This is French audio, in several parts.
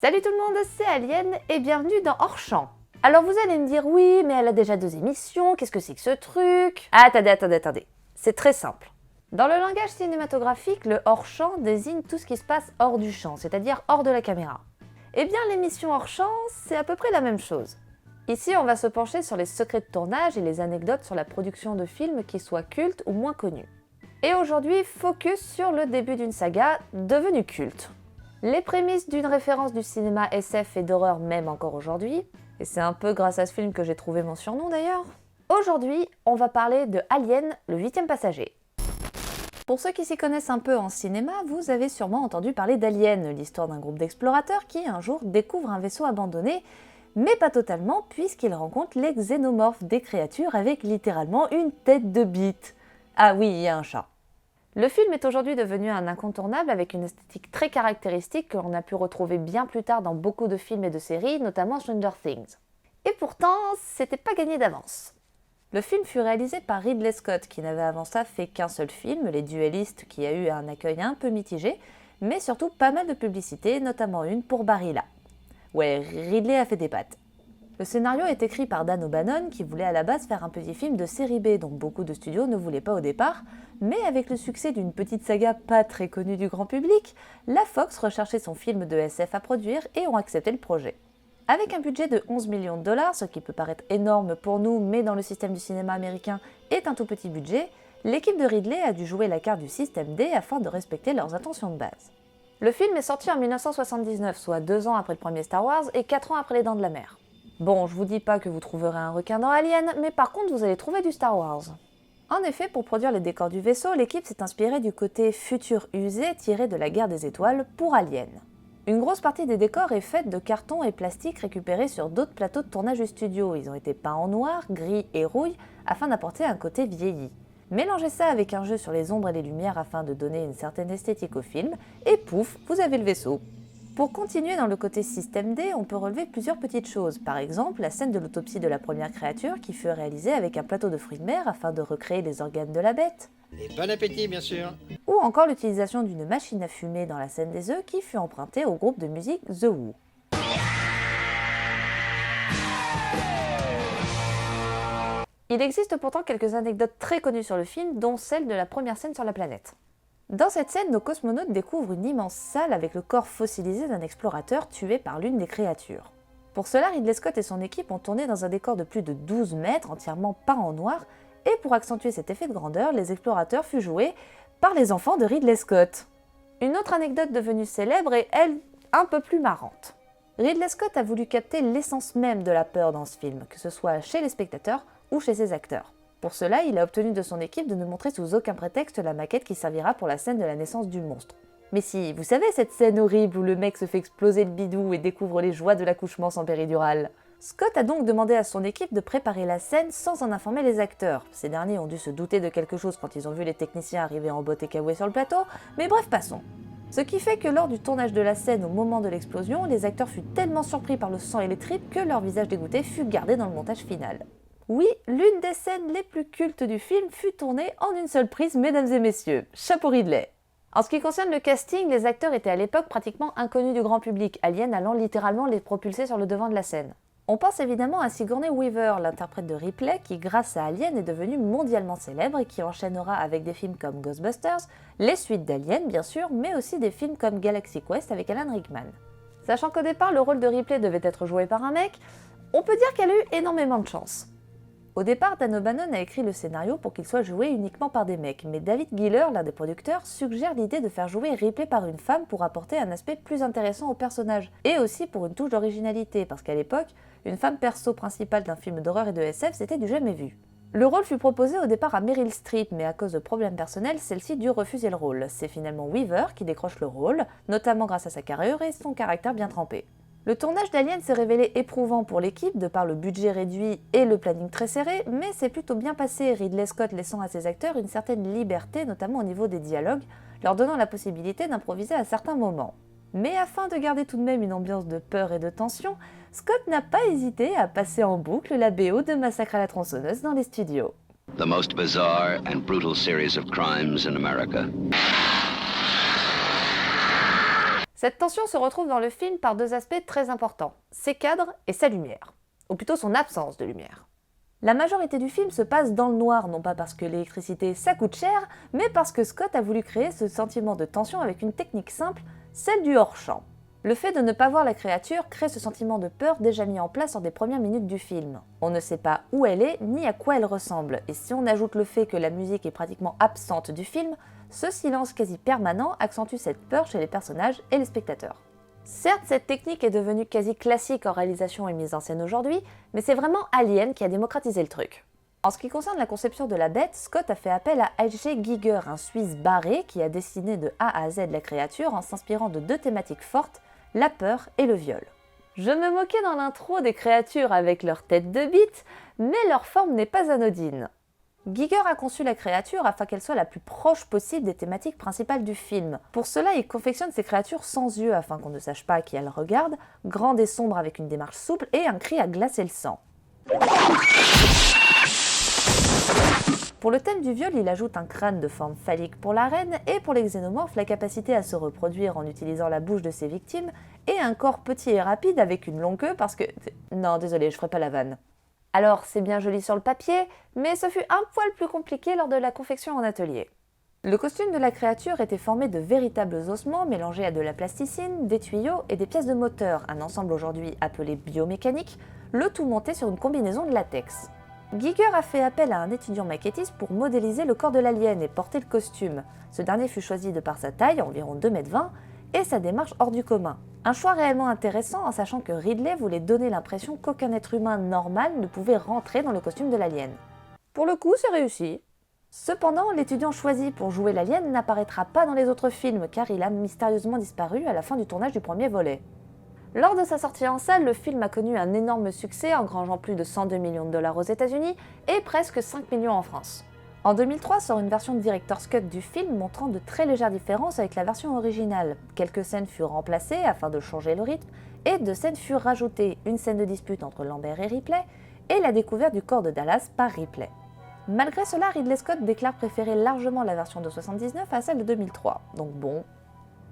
Salut tout le monde, c'est Alien et bienvenue dans Hors Champ. Alors vous allez me dire oui, mais elle a déjà 2 émissions, qu'est-ce que c'est que ce truc? Attendez. C'est très simple. Dans le langage cinématographique, le hors champ désigne tout ce qui se passe hors du champ, c'est-à-dire hors de la caméra. Eh bien l'émission Hors Champ, c'est à peu près la même chose. Ici, on va se pencher sur les secrets de tournage et les anecdotes sur la production de films qui soient cultes ou moins connus. Et aujourd'hui, focus sur le début d'une saga devenue culte. Les prémices d'une référence du cinéma SF et d'horreur même encore aujourd'hui, et c'est un peu grâce à ce film que j'ai trouvé mon surnom d'ailleurs. Aujourd'hui, on va parler de Alien, le 8e passager. Pour ceux qui s'y connaissent un peu en cinéma, vous avez sûrement entendu parler d'Alien, l'histoire d'un groupe d'explorateurs qui un jour découvre un vaisseau abandonné, mais pas totalement puisqu'ils rencontrent les xénomorphes, des créatures avec littéralement une tête de bite. Ah oui, il y a un chat. Le film est aujourd'hui devenu un incontournable avec une esthétique très caractéristique que l'on a pu retrouver bien plus tard dans beaucoup de films et de séries, notamment Stranger Things. Et pourtant, c'était pas gagné d'avance. Le film fut réalisé par Ridley Scott, qui n'avait avant ça fait qu'un seul film, Les Duellistes, qui a eu un accueil un peu mitigé, mais surtout pas mal de publicité, notamment une pour Barilla. Ouais, Ridley a fait des pattes. Le scénario est écrit par Dan O'Bannon qui voulait à la base faire un petit film de série B dont beaucoup de studios ne voulaient pas au départ, mais avec le succès d'une petite saga pas très connue du grand public, la Fox recherchait son film de SF à produire et ont accepté le projet. Avec un budget de 11 millions de dollars, ce qui peut paraître énorme pour nous mais dans le système du cinéma américain est un tout petit budget, l'équipe de Ridley a dû jouer la carte du système D afin de respecter leurs intentions de base. Le film est sorti en 1979, soit 2 ans après le premier Star Wars et 4 ans après Les Dents de la Mer. Bon, je vous dis pas que vous trouverez un requin dans Alien, mais par contre vous allez trouver du Star Wars. En effet, pour produire les décors du vaisseau, l'équipe s'est inspirée du côté futur usé tiré de la guerre des étoiles pour Alien. Une grosse partie des décors est faite de carton et plastique récupérés sur d'autres plateaux de tournage du studio. Ils ont été peints en noir, gris et rouille afin d'apporter un côté vieilli. Mélangez ça avec un jeu sur les ombres et les lumières afin de donner une certaine esthétique au film, et pouf, vous avez le vaisseau. Pour continuer dans le côté système D, on peut relever plusieurs petites choses. Par exemple, la scène de l'autopsie de la première créature qui fut réalisée avec un plateau de fruits de mer afin de recréer les organes de la bête. Et bon appétit, bien sûr. Ou encore l'utilisation d'une machine à fumer dans la scène des œufs qui fut empruntée au groupe de musique The Who. Il existe pourtant quelques anecdotes très connues sur le film, dont celle de la première scène sur la planète. Dans cette scène, nos cosmonautes découvrent une immense salle avec le corps fossilisé d'un explorateur tué par l'une des créatures. Pour cela, Ridley Scott et son équipe ont tourné dans un décor de plus de 12 mètres, entièrement peint en noir, et pour accentuer cet effet de grandeur, les explorateurs furent joués par les enfants de Ridley Scott. Une autre anecdote devenue célèbre est, elle, un peu plus marrante. Ridley Scott a voulu capter l'essence même de la peur dans ce film, que ce soit chez les spectateurs ou chez ses acteurs. Pour cela, il a obtenu de son équipe de ne montrer sous aucun prétexte la maquette qui servira pour la scène de la naissance du monstre. Mais si, vous savez cette scène horrible où le mec se fait exploser le bidou et découvre les joies de l'accouchement sans péridurale. Scott a donc demandé à son équipe de préparer la scène sans en informer les acteurs. Ces derniers ont dû se douter de quelque chose quand ils ont vu les techniciens arriver en bottes et caouets sur le plateau, mais bref, passons. Ce qui fait que lors du tournage de la scène au moment de l'explosion, les acteurs furent tellement surpris par le sang et les tripes que leur visage dégoûté fut gardé dans le montage final. Oui, l'une des scènes les plus cultes du film fut tournée en une seule prise, mesdames et messieurs. Chapeau Ridley. En ce qui concerne le casting, les acteurs étaient à l'époque pratiquement inconnus du grand public, Alien allant littéralement les propulser sur le devant de la scène. On pense évidemment à Sigourney Weaver, l'interprète de Ripley, qui grâce à Alien est devenue mondialement célèbre et qui enchaînera avec des films comme Ghostbusters, les suites d'Alien bien sûr, mais aussi des films comme Galaxy Quest avec Alan Rickman. Sachant qu'au départ le rôle de Ripley devait être joué par un mec, on peut dire qu'elle a eu énormément de chance. Au départ, Dan O'Bannon a écrit le scénario pour qu'il soit joué uniquement par des mecs, mais David Giller, l'un des producteurs, suggère l'idée de faire jouer Ripley par une femme pour apporter un aspect plus intéressant au personnage, et aussi pour une touche d'originalité, parce qu'à l'époque, une femme perso principale d'un film d'horreur et de SF, c'était du jamais vu. Le rôle fut proposé au départ à Meryl Streep, mais à cause de problèmes personnels, celle-ci dut refuser le rôle. C'est finalement Weaver qui décroche le rôle, notamment grâce à sa carrure et son caractère bien trempé. Le tournage d'Alien s'est révélé éprouvant pour l'équipe de par le budget réduit et le planning très serré, mais c'est plutôt bien passé, Ridley Scott laissant à ses acteurs une certaine liberté, notamment au niveau des dialogues, leur donnant la possibilité d'improviser à certains moments. Mais afin de garder tout de même une ambiance de peur et de tension, Scott n'a pas hésité à passer en boucle la BO de Massacre à la tronçonneuse dans les studios. The most bizarre and brutal series of crimes in America. Cette tension se retrouve dans le film par deux aspects très importants, ses cadres et sa lumière, ou plutôt son absence de lumière. La majorité du film se passe dans le noir, non pas parce que l'électricité ça coûte cher, mais parce que Scott a voulu créer ce sentiment de tension avec une technique simple, celle du hors-champ. Le fait de ne pas voir la créature crée ce sentiment de peur déjà mis en place lors des premières minutes du film. On ne sait pas où elle est ni à quoi elle ressemble, et si on ajoute le fait que la musique est pratiquement absente du film, ce silence quasi permanent accentue cette peur chez les personnages et les spectateurs. Certes, cette technique est devenue quasi classique en réalisation et mise en scène aujourd'hui, mais c'est vraiment Alien qui a démocratisé le truc. En ce qui concerne la conception de la bête, Scott a fait appel à H.G. Giger, un Suisse barré qui a dessiné de A à Z la créature en s'inspirant de deux thématiques fortes, la peur et le viol. Je me moquais dans l'intro des créatures avec leur tête de bite, mais leur forme n'est pas anodine. Giger a conçu la créature afin qu'elle soit la plus proche possible des thématiques principales du film. Pour cela, il confectionne ces créatures sans yeux afin qu'on ne sache pas à qui elles regardent, grande et sombre avec une démarche souple et un cri à glacer le sang. Pour le thème du viol, il ajoute un crâne de forme phallique pour la reine et pour les xénomorphes, la capacité à se reproduire en utilisant la bouche de ses victimes et un corps petit et rapide avec une longue queue parce que... Non, désolé, je ferai pas la vanne. Alors, c'est bien joli sur le papier, mais ce fut un poil plus compliqué lors de la confection en atelier. Le costume de la créature était formé de véritables ossements mélangés à de la plasticine, des tuyaux et des pièces de moteur, un ensemble aujourd'hui appelé biomécanique, le tout monté sur une combinaison de latex. Giger a fait appel à un étudiant maquettiste pour modéliser le corps de l'alien et porter le costume. Ce dernier fut choisi de par sa taille, environ 2,20 m, et sa démarche hors du commun. Un choix réellement intéressant en sachant que Ridley voulait donner l'impression qu'aucun être humain normal ne pouvait rentrer dans le costume de l'alien. Pour le coup, c'est réussi. Cependant, l'étudiant choisi pour jouer l'alien n'apparaîtra pas dans les autres films car il a mystérieusement disparu à la fin du tournage du premier volet. Lors de sa sortie en salle, le film a connu un énorme succès, engrangeant plus de 102 millions de dollars aux États-Unis et presque 5 millions en France. En 2003 sort une version Director's Cut du film montrant de très légères différences avec la version originale. Quelques scènes furent remplacées afin de changer le rythme et deux scènes furent rajoutées, une scène de dispute entre Lambert et Ripley et la découverte du corps de Dallas par Ripley. Malgré cela, Ridley Scott déclare préférer largement la version de 1979 à celle de 2003, donc bon.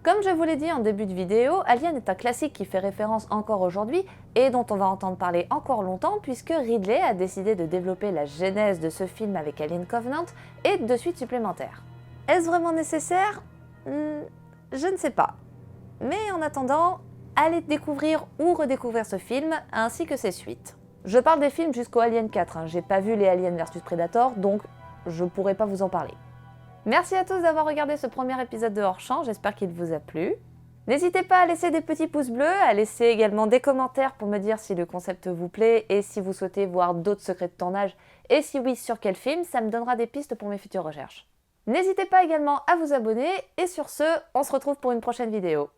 Comme je vous l'ai dit en début de vidéo, Alien est un classique qui fait référence encore aujourd'hui et dont on va entendre parler encore longtemps puisque Ridley a décidé de développer la genèse de ce film avec Alien Covenant et de suites supplémentaires. Est-ce vraiment nécessaire ? Je ne sais pas. Mais en attendant, allez découvrir ou redécouvrir ce film ainsi que ses suites. Je parle des films jusqu'au Alien 4, j'ai pas vu les Aliens vs Predator donc je pourrais pas vous en parler. Merci à tous d'avoir regardé ce premier épisode de Hors Champ, j'espère qu'il vous a plu. N'hésitez pas à laisser des petits pouces bleus, à laisser également des commentaires pour me dire si le concept vous plaît et si vous souhaitez voir d'autres secrets de tournage et si oui, sur quel film, ça me donnera des pistes pour mes futures recherches. N'hésitez pas également à vous abonner et sur ce, on se retrouve pour une prochaine vidéo.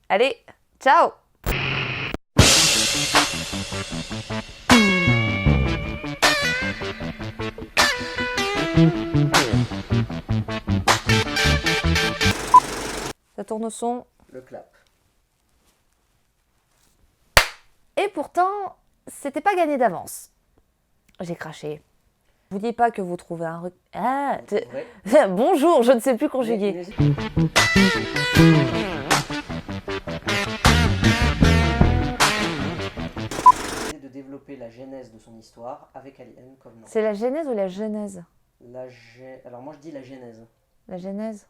Allez, ciao! Ça tourne au son. Le clap. Et pourtant, c'était pas gagné d'avance. J'ai craché. Je vous dis pas que vous trouvez un... Bonjour, je ne sais plus conjuguer. De développer la genèse de son histoire avec Alien Covenant. C'est la genèse ou la genèse? Alors moi je dis la genèse. La genèse?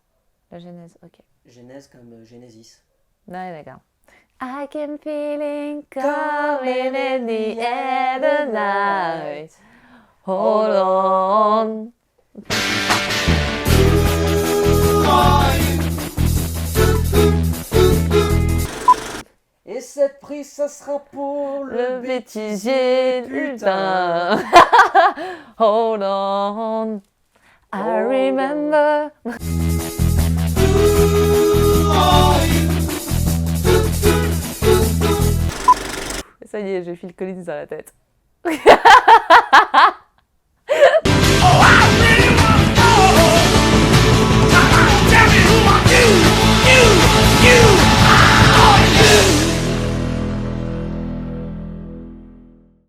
La genèse, ok. Genèse comme Genesis. Ouais, d'accord. I can feeling coming in the air tonight. Hold on. Et cette prise, ça sera pour Le bêtisier du putain. Hold on. I remember. Ça y est, j'ai Phil Collins dans la tête.